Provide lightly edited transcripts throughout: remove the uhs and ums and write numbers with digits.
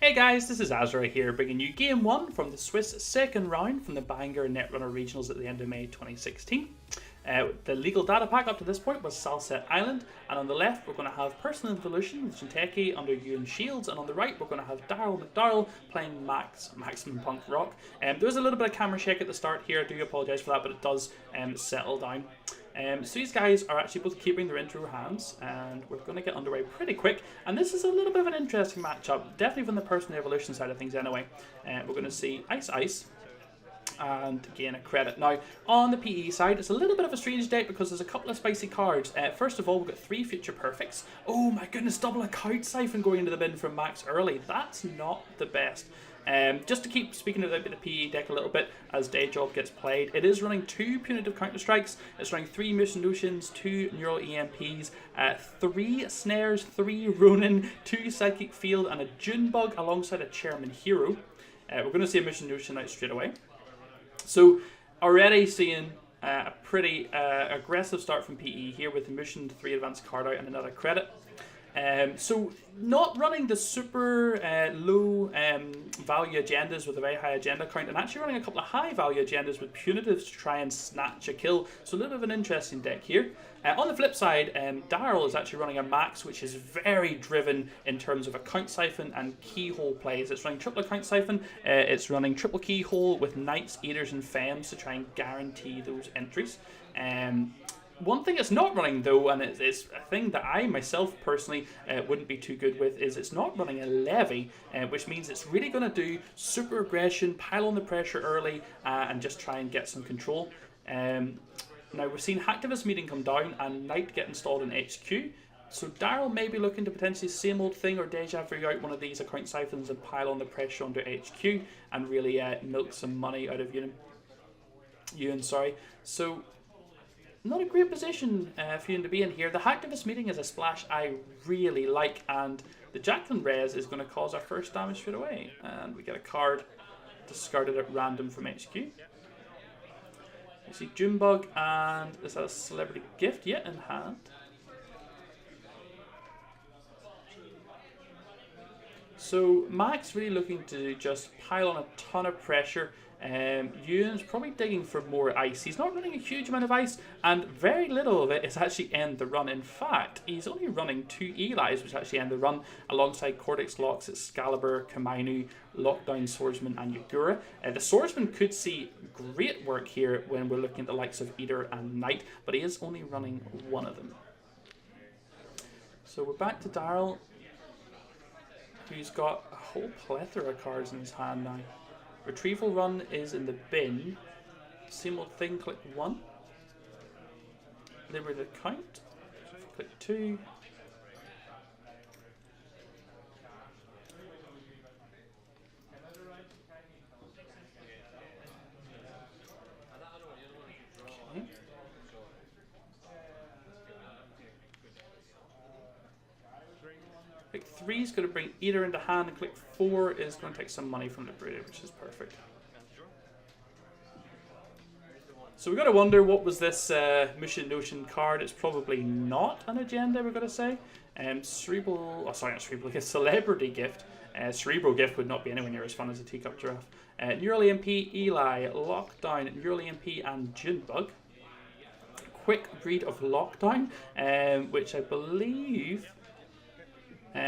Hey guys, this is Azra here, bringing you Game 1 from the Swiss second round from the Bangor Netrunner Regionals at the end of May 2016. The legal data pack up to this point was Salset Island, and on the left we're going to have Personal Evolution with Jinteki under Ewan Shields, and on the right we're going to have Daryl McDarrell playing Maximum Punk Rock. There was a little bit of camera shake at the start here, I do apologise for that, but it does settle down. So these guys are actually both keeping their intro hands, and we're going to get underway pretty quick. And this is a little bit of an interesting matchup, definitely from the Personal Evolution side of things anyway. We're going to see Ice Ice and gain a credit. Now, on the PE side, it's a little bit of a strange deck because there's a couple of spicy cards. First of all, we've got 3 Future Perfects. Oh my goodness, double account siphon going into the bin from Max early. That's not the best. Just to keep speaking about the PE deck a little bit as Day Job gets played, it is running 2 Punitive Counter-Strikes, it's running 3 Mission Notions, 2 Neural EMPs, 3 Snares, 3 Ronin, 2 Psychic Field, and a Junebug alongside a Chairman Hero. We're going to see a Mission Notion out straight away. So, already seeing a pretty aggressive start from PE here with the Mission, 3 advanced card out and another credit. So not running the super low value agendas with a very high agenda count, and actually running a couple of high value agendas with punitives to try and snatch a kill. So a little bit of an interesting deck here. On the flip side, Daryl is actually running a Max which is very driven in terms of account siphon and keyhole plays. It's running triple account siphon, it's running triple keyhole with Knights, Eaters and Femmes to try and guarantee those entries. One thing it's not running though, and it's a thing that I myself personally wouldn't be too good with, is it's not running a levy, which means it's really going to do super aggression, pile on the pressure early, and just try and get some control. Now we've seen Hacktivist Meeting come down and Knight get installed in HQ, so Daryl may be looking to potentially same old thing or deja vu out one of these account siphons and pile on the pressure under HQ and really milk some money out of Ewan. So not a great position for Ewan to be in here. The Hacktivist Meeting is a splash I really like, and the Jacqueline Rez is going to cause our first damage straight away. And we get a card discarded at random from HQ. You see Junebug, and is that a Celebrity Gift yet in hand? So Max really looking to just pile on a ton of pressure. Ewan's probably digging for more ice. He's not running a huge amount of ice, and very little of it is actually end the run. In fact, he's only running 2 Eli's, which actually end the run, alongside Cortex Locks, Excalibur, Kamainu, Lockdown Swordsman, and Yagura. The Swordsman could see great work here when we're looking at the likes of Eater and Knight, but he is only running 1 of them. So we're back to Daryl, who's got a whole plethora of cards in his hand now. Retrieval Run is in the bin. Same old thing, click 1. Liberated Count, click 2. Okay. Click 3 is going to bring Eater into hand, and click 4 is going to take some money from Liberated, which is perfect. So we've got to wonder, what was this Mission Notion card? It's probably not an agenda, we've got to say. Celebrity Gift. Cerebral Gift would not be anywhere near as fun as a Teacup Giraffe. Neural EMP, Eli, Lockdown, Neural EMP, and Junebug. Quick Read of Lockdown, which I believe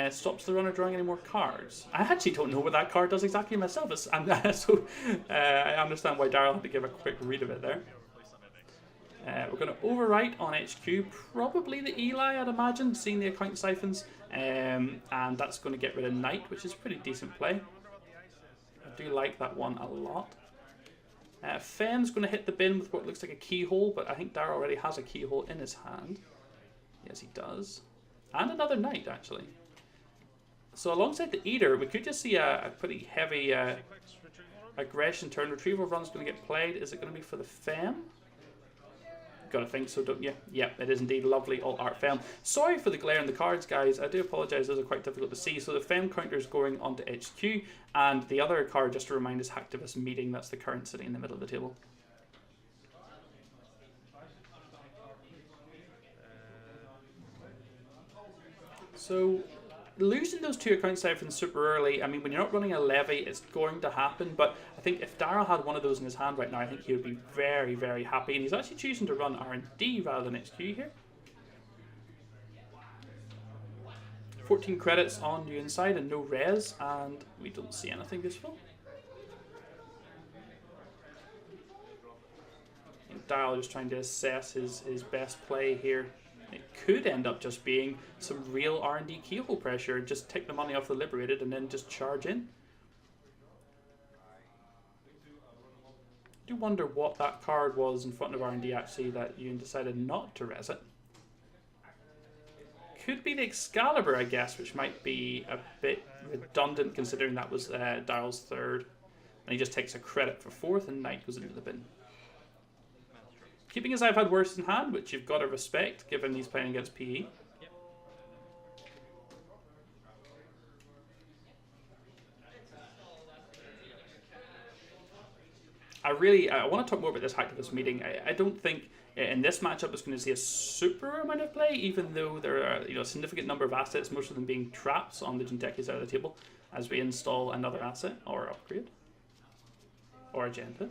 stops the runner drawing any more cards. I actually don't know what that card does exactly myself, so I understand why Daryl had to give a quick read of it there. We're going to overwrite on HQ, probably the Eli, I'd imagine, seeing the account siphons, and that's going to get rid of Knight, which is pretty decent play. I do like that one a lot. Fem's going to hit the bin with what looks like a keyhole, but I think Daryl already has a keyhole in his hand. Yes, he does. And another Knight, actually. So alongside the Eater, we could just see a pretty heavy aggression turn. Retrieval Run's going to get played. Is it going to be for the Femme? Gotta think so, don't you? Yep, it is indeed lovely alt art Femme. Sorry for the glare in the cards, guys. I do apologise, those are quite difficult to see. So the Femme counter is going onto HQ, and the other card, just to remind us, Hacktivist Meeting. That's the current sitting in the middle of the table. So losing those 2 account siphons super early, I mean, when you're not running a levy, it's going to happen. But I think if Daryl had one of those in his hand right now, I think he would be very, very happy. And he's actually choosing to run R&D rather than XQ here. 14 credits on you inside and no res, and we don't see anything useful. Daryl just trying to assess his best play here. It could end up just being some real R&D keyhole pressure. Just take the money off the Liberated and then just charge in. I do wonder what that card was in front of R&D actually that Ewan decided not to res it. Could be the Excalibur, I guess, which might be a bit redundant considering that was Daryl's 3rd. And he just takes a credit for 4th and Knight goes into the bin. Keeping his I've had worse in hand, which you've got to respect, given he's playing against PE. I want to talk more about this hacktivist meeting. I don't think in this matchup it's going to see a super amount of play, even though there are a significant number of assets, most of them being traps on the Jinteki side of the table, as we install another asset or upgrade or agenda.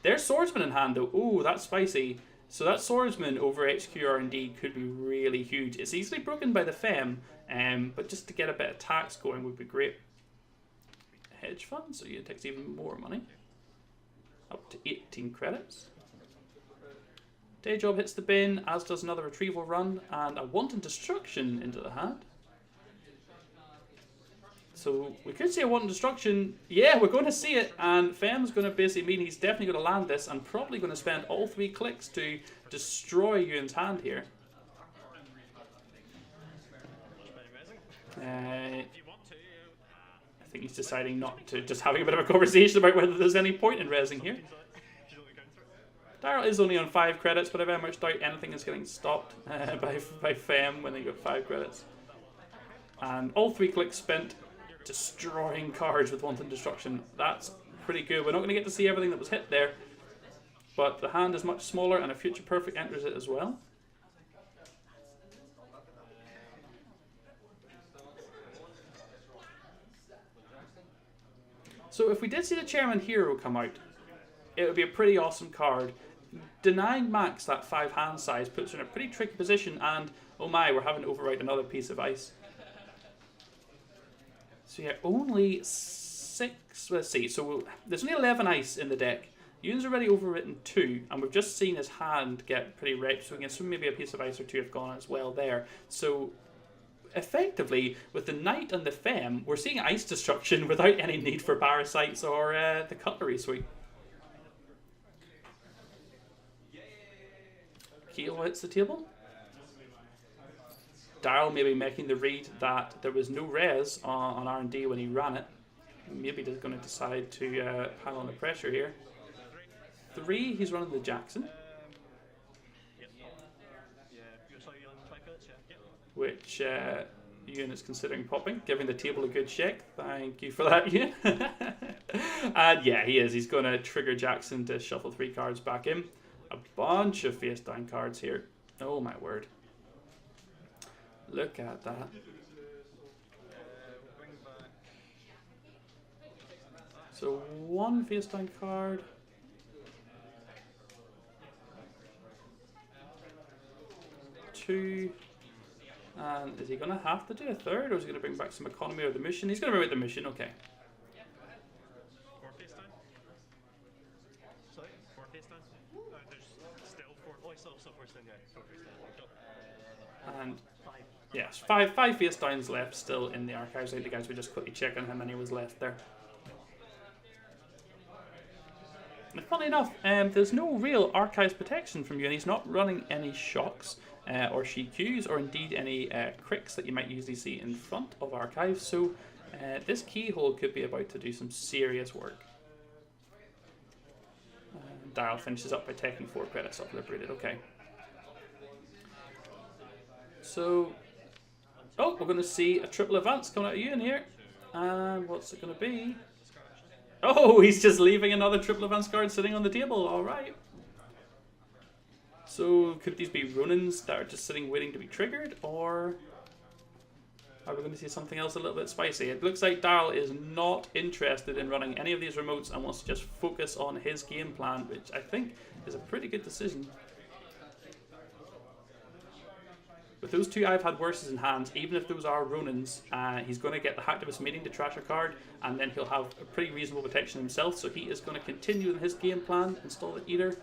There's Swordsman in hand though. Ooh, that's spicy. So that Swordsman over HQ R&D could be really huge. It's easily broken by the Fem, but just to get a bit of tax going would be great. Hedge fund, so it takes even more money. Up to 18 credits. Day Job hits the bin, as does another retrieval run, and a Wanton Destruction into the hand. So we could see a Wanton Destruction. Yeah, we're going to see it, and Fem's going to basically mean he's definitely going to land this and probably going to spend all 3 clicks to destroy Ewan's hand here. I think he's deciding not to, just having a bit of a conversation about whether there's any point in resing here. Daryl is only on 5 credits, but I very much doubt anything is getting stopped by Fem when they got 5 credits. And all 3 clicks spent destroying cards with Wanton Destruction. That's pretty good. We're not going to get to see everything that was hit there, but the hand is much smaller and a Future Perfect enters it as well. So if we did see the Chairman Hero come out, it would be a pretty awesome card. Denying Max that 5 hand size puts her in a pretty tricky position, and oh my, we're having to overwrite another piece of ice. So yeah, only 6, let's see, so there's only 11 ice in the deck. Ewan's already overwritten 2, and we've just seen his hand get pretty wrecked, so we can assume maybe a piece of ice or 2 have gone as well there. So effectively, with the Knight and the Fem, we're seeing ice destruction without any need for parasites or the Cutlery Suite. Keel hits the table. Daryl maybe making the read that there was no res on R&D when he ran it. Maybe they're going to decide to pile on the pressure here. 3, he's running the Jackson. Which Ewan is considering popping, giving the table a good shake. Thank you for that, Ewan. And yeah, he is. He's going to trigger Jackson to shuffle 3 cards back in. A bunch of face down cards here. Oh my word. Look at that. So 1 face down card. 2. And is he going to have to do a 3rd, or is he going to bring back some economy or the mission? He's going to bring back the mission, okay. 4 face down. Sorry, 4 face down. There's still 4. Oh, still 4 face down, yeah. 4 face down. And yes, 5 face downs left still in the archives. I think the guys would just quickly check on how many was left there. And funny enough, there's no real archives protection from you, and he's not running any shocks or CQs, or indeed any cricks that you might usually see in front of archives. So this keyhole could be about to do some serious work. Daryl finishes up by taking 4 credits off Liberated. Okay. So, oh, we're going to see a triple advance coming out of Ewan here. And what's it going to be? Oh, he's just leaving another triple advance card sitting on the table. All right. So, could these be Ronins that are just sitting waiting to be triggered? Or Are we going to see something else a little bit spicy? It looks like Daryl is not interested in running any of these remotes and wants to just focus on his game plan, which I think is a pretty good decision. With those two I've had worses in hand, even if those are Ronins, he's going to get the Hacktivist meeting to trash a card, and then he'll have a pretty reasonable protection himself, so he is going to continue in his game plan, install the Eater,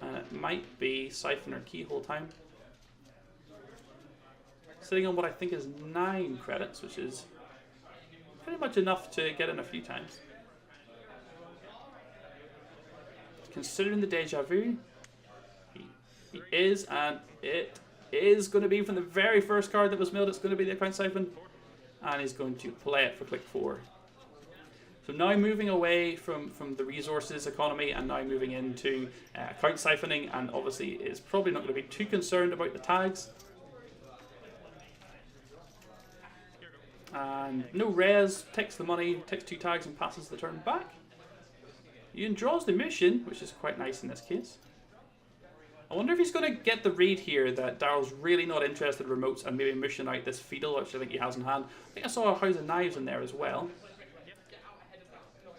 and it might be Siphon or Keyhole time. Sitting on what I think is 9 credits, which is pretty much enough to get in a few times. Considering the deja vu, he is, and it is going to be from the very first card that was milled, it's going to be the Account Siphon, and he's going to play it for click 4. So now moving away from the resources economy and now moving into Account Siphoning, and obviously is probably not going to be too concerned about the tags. And no res, takes the money, takes 2 tags and passes the turn back. Ewan draws the mission, which is quite nice in this case. I wonder if he's going to get the read here that Daryl's really not interested in remotes and maybe mission out this Feudal, which I think he has in hand. I think I saw a House of Knives in there as well.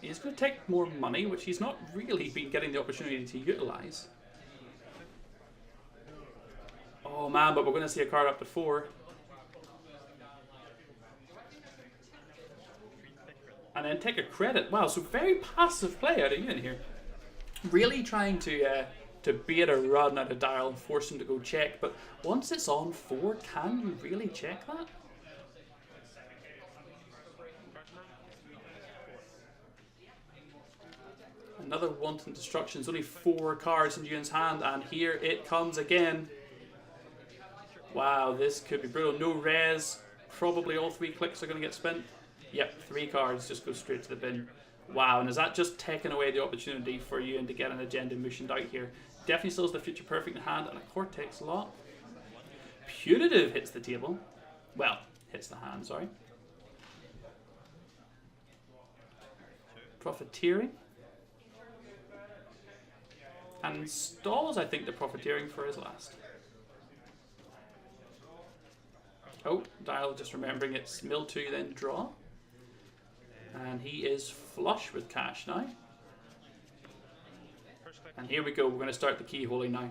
He's going to take more money, which he's not really been getting the opportunity to utilise. Oh man, but we're going to see a card up to 4. And then take a credit. Wow, so very passive play out of Ewan here. Really trying to bait a run out of Daryl and force him to go check. But once it's on 4, can you really check that? Another Wanton Destruction. There's only 4 cards in Ewan's hand, and here it comes again. Wow, this could be brutal. No res. Probably all 3 clicks are going to get spent. Yep, 3 cards just go straight to the bin. Wow, and is that just taking away the opportunity for Ewan to get an agenda motioned out here? Definitely still has the Future Perfect in hand and a Cortex lot. Punitive hits the table. Well, hits the hand, sorry. Profiteering. And installs, I think, the Profiteering for his last. Oh, Dial just remembering it's mill 2, then draw. And he is flush with cash now. And here we go, we're going to start the keyholing now.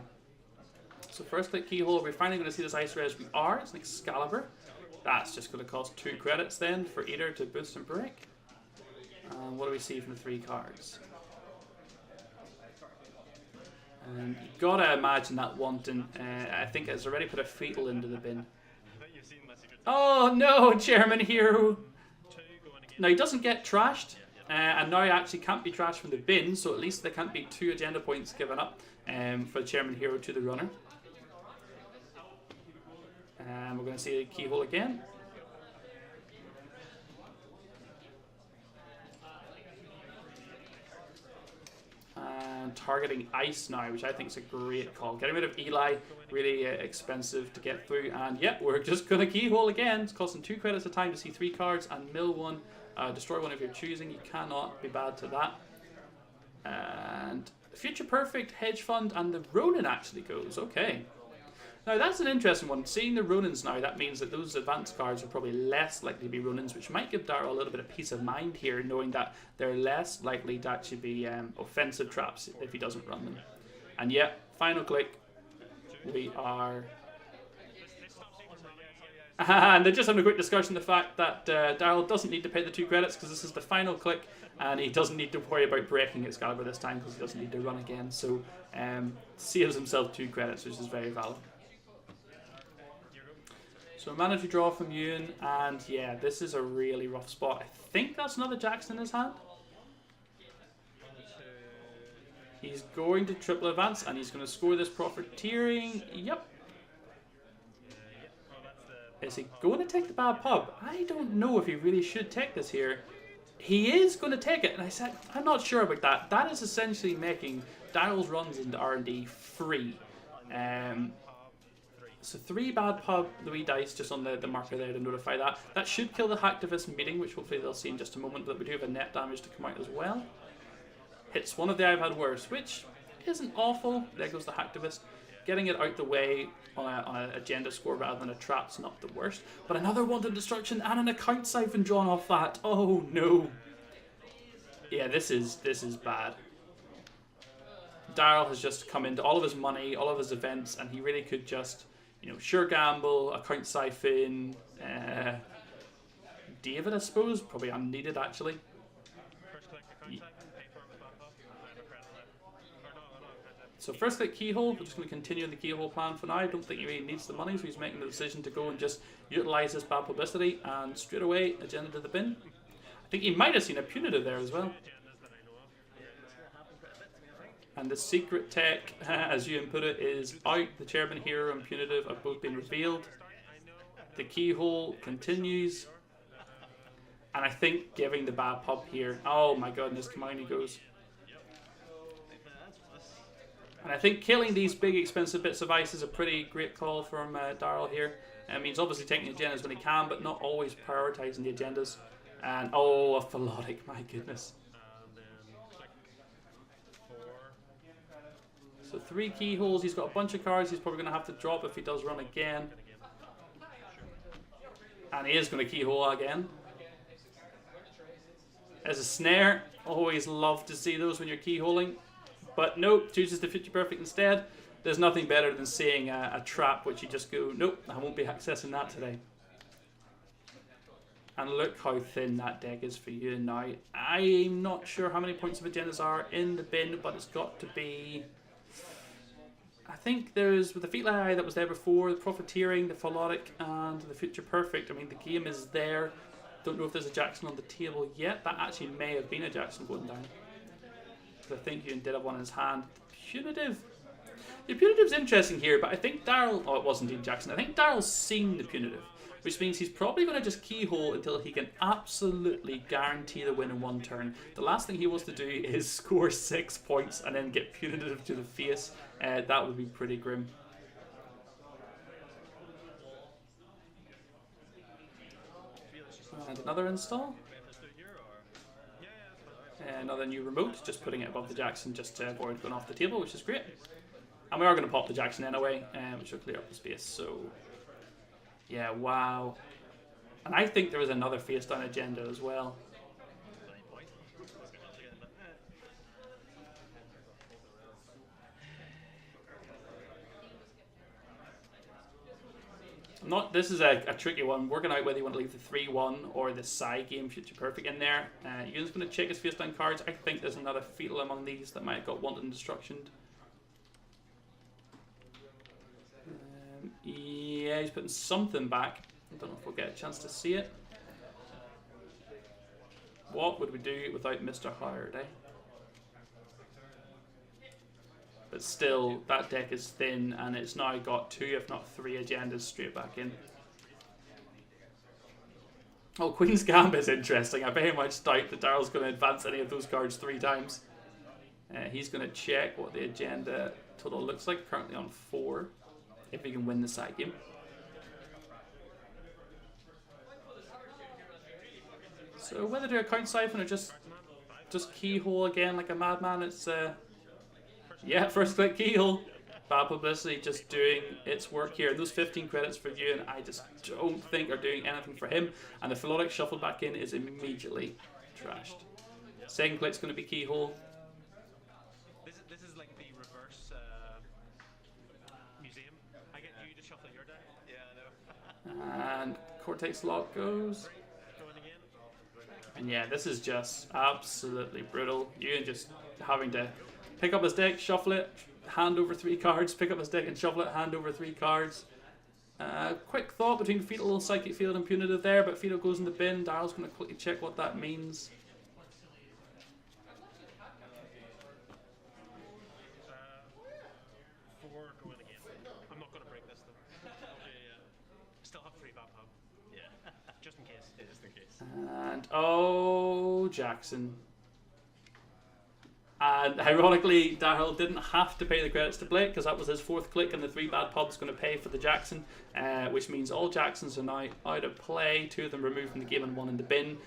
So first click keyhole, we're finally going to see this ice res we are. It's an Excalibur. That's just going to cost 2 credits then for Eater to boost and break. And what do we see from the 3 cards? And you've got to imagine that Wanton, I think has already put a Fetal into the bin. Oh no, Chairman Hero! Now he doesn't get trashed, and now he actually can't be trashed from the bin, so at least there can't be 2 agenda points given up for the Chairman Hero to the runner. And we're going to see a keyhole again. And targeting ice now, which I think is a great call. Getting rid of Eli, really expensive to get through. And yep, we're just going to keyhole again. It's costing 2 credits a time to see 3 cards and mill 1. Destroy 1 if you're choosing. You cannot be bad to that. And Future Perfect, Hedge Fund, and the Ronin actually goes. Okay. Now that's an interesting one. Seeing the Ronins now, that means that those advanced cards are probably less likely to be Ronins, which might give Daryl a little bit of peace of mind here, knowing that they're less likely to actually be offensive traps if he doesn't run them. And yet, final click, we are... And they're just having a quick discussion the fact that Daryl doesn't need to pay the 2 credits because this is the final click, and he doesn't need to worry about breaking Excalibur this time because he doesn't need to run again. So saves himself 2 credits, which is very valid. So managed to draw from Ewan, and yeah, this is a really rough spot. I think that's another Jackson in his hand. He's going to triple advance, and he's going to score this Profiteering. Yep. Is he going to take the bad pub? I don't know if he really should take this here. He is going to take it, and I said, I'm not sure about that. That is essentially making Daryl's runs into R&D free. So 3 bad pub, the wee dice just on the marker there to notify that. That should kill the Hacktivist meeting, which hopefully they'll see in just a moment, but we do have a net damage to come out as well. Hits one of the I've had worse, which isn't awful. There goes the Hacktivist. getting it out the way on an agenda score rather than a trap's not the worst. But another wanted destruction and an account siphon drawn off that. Oh no. Yeah, this is bad. Daryl has just come into all of his money, all of his events, and he really could just, you know, sure gamble, account siphon, David, I suppose, probably unneeded actually. So first click keyhole, we're just going to continue in the keyhole plan for now. I don't think he really needs the money, so he's making the decision to go and just utilise this bad publicity, and straight away, agenda to the bin. I think he might have seen a punitive there as well. And the secret tech, as you input it, is out. The chairman hero and punitive have both been revealed. The keyhole continues. And I think giving the bad pub here. Oh my goodness, come on, he goes. And I think killing these big expensive bits of ice is a pretty great call from Daryl here. It means obviously taking agendas when he can, but not always prioritising the agendas. And oh, a Philotic, my goodness. So 3 keyholes, he's got a bunch of cards he's probably going to have to drop if he does run again. And he is going to keyhole again. There's a snare, always love to see those when you're keyholing. But nope, chooses the Future Perfect instead. There's nothing better than seeing a trap which you just go, nope, I won't be accessing that today. And look how thin that deck is for you now. I'm not sure how many points of agendas are in the bin, but it's got to be... I think there's, with the Feet Eye that was there before, the Profiteering, the Philotic, and the Future Perfect. I mean, the game is there. Don't know if there's a Jackson on the table yet. That actually may have been a Jackson going down. I think you did have one in his hand. Punitive. The punitive's interesting here, but I think Daryl... Oh, it was indeed Jackson. I think Daryl's seen the punitive, which means he's probably going to just keyhole until he can absolutely guarantee the win in one turn. The last thing he wants to do is score 6 points and then get punitive to the face. That would be pretty grim. And another install. Another new remote, just putting it above the Jackson just to avoid going off the table, which is great. And we are going to pop the Jackson anyway, which will clear up the space. So, yeah, wow. And I think there was another face down agenda as well. This is a tricky one, working out whether you want to leave the 3-1 or the side game Future Perfect in there. You're just going to check his face down cards. I think there's another fetal among these that might have got wanted and destructioned. Yeah, he's putting something back. I don't know if we'll get a chance to see it. What would we do without Mr. Howard, eh? But still, that deck is thin, and it's now got 2, if not 3 agendas straight back in. Oh, Queen's Gambit is interesting. I very much doubt that Daryl's going to advance any of those cards 3 times. He's going to check what the agenda total looks like, currently on 4, if he can win the side game. So whether to account siphon or just keyhole again like a madman, it's... Yeah, first click keyhole. Bad publicity just doing its work here. Those 15 credits for you, and I just don't think are doing anything for him. And the Philotic shuffled back in is immediately trashed. Second click's going to be keyhole. This is like the reverse museum. I get you to shuffle your deck. Yeah, I know. And Cortex Lock goes. Going again. And yeah, this is just absolutely brutal. You're just having to pick up his deck, shuffle it, hand over 3 cards, pick up his deck and shuffle it, hand over 3 cards. Quick thought between Fetal, Psychic Field and Punitive there, but Fetal goes in the bin. Daryl's going to quickly check what that means. 4 going again. I'm not going to break this though. Still have 3 bad pub. Yeah, just in case. Yeah, just in case. And oh, Jackson. And ironically, Daryl didn't have to pay the credits to Blake because that was his 4th click, and the 3 bad pub's going to pay for the Jackson, which means all Jacksons are now out of play. 2 of them removed from the game and 1 in the bin,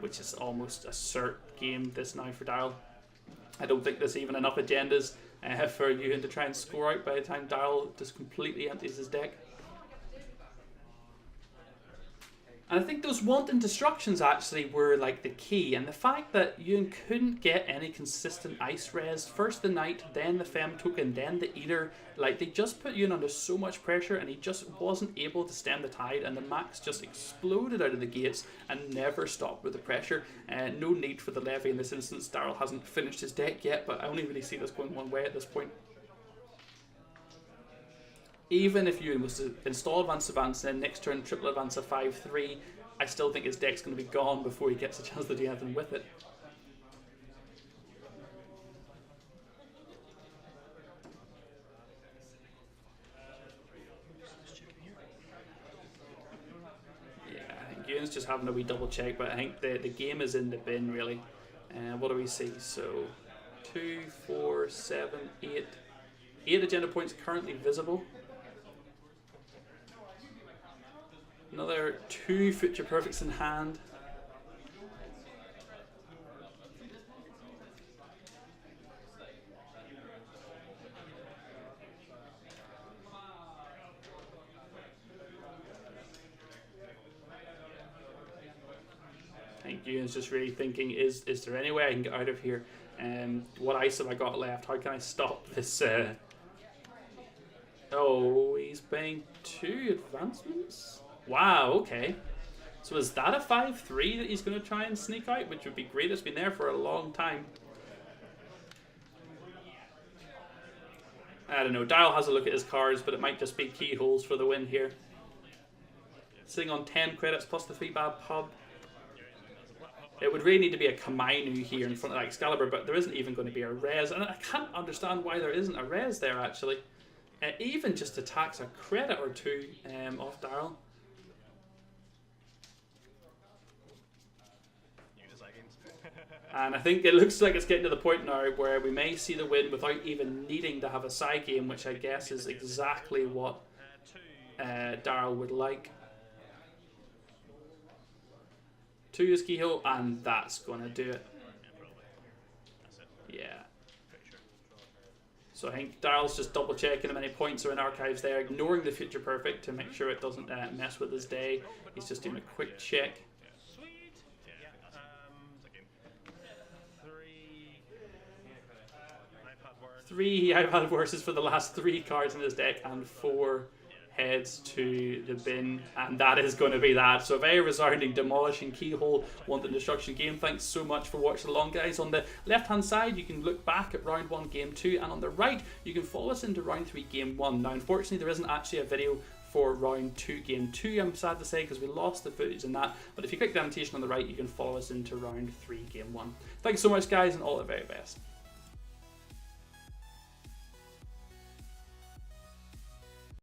which is almost a cert game this now for Daryl. I don't think there's even enough agendas for Ewan to try and score out by the time Daryl just completely empties his deck. And I think those wanton destructions actually were like the key, and the fact that Ewan couldn't get any consistent ice res, first the Knight, then the Fem token, then the Eater, like they just put Ewan under so much pressure and he just wasn't able to stem the tide, and the Max just exploded out of the gates and never stopped with the pressure. No need for the Levy in this instance. Daryl hasn't finished his deck yet, but I only really see this going one way at this point. Even if Ewan was to install Advance and then next turn triple advance a 5-3, I still think his deck's going to be gone before he gets a chance to do anything with it. Yeah, I think Ewan's just having a wee double check, but I think the game is in the bin really. What do we see? So 2, 4, 7, 8. 8 agenda points currently visible. Another 2 Future Perfects in hand. I think Ewan's just really thinking, is there any way I can get out of here? What ice have I got left? How can I stop this? Oh, he's playing 2 advancements? Wow, okay. So is that a 5-3 that he's going to try and sneak out, which would be great. It's been there for a long time. I don't know. Dial has a look at his cards, but it might just be keyholes for the win here. Sitting on 10 credits plus the 3 bad pub. It would really need to be a Kamainu here in front of Excalibur, but there isn't even going to be a res. And I can't understand why there isn't a res there, actually. Even just attacks a credit or 2 off Daryl. And I think it looks like it's getting to the point now where we may see the win without even needing to have a side game, which I guess is exactly what Daryl would like. 2 is keyhole, and that's going to do it. Yeah. So I think Daryl's just double checking how many points are in archives there, ignoring the Future Perfect to make sure it doesn't mess with his day. He's just doing a quick check. 3 iPad versus for the last 3 cards in his deck, and 4 heads to the bin, and that is going to be that. So a very resounding demolishing keyhole wanton destruction game. Thanks so much for watching along, guys. On the left hand side you can look back at round 1 game 2, and on the right you can follow us into round 3 game 1. Now unfortunately there isn't actually a video for round 2 game 2, I'm sad to say, because we lost the footage in that, but if you click the annotation on the right you can follow us into round 3 game 1. Thanks so much, guys, and all the very best.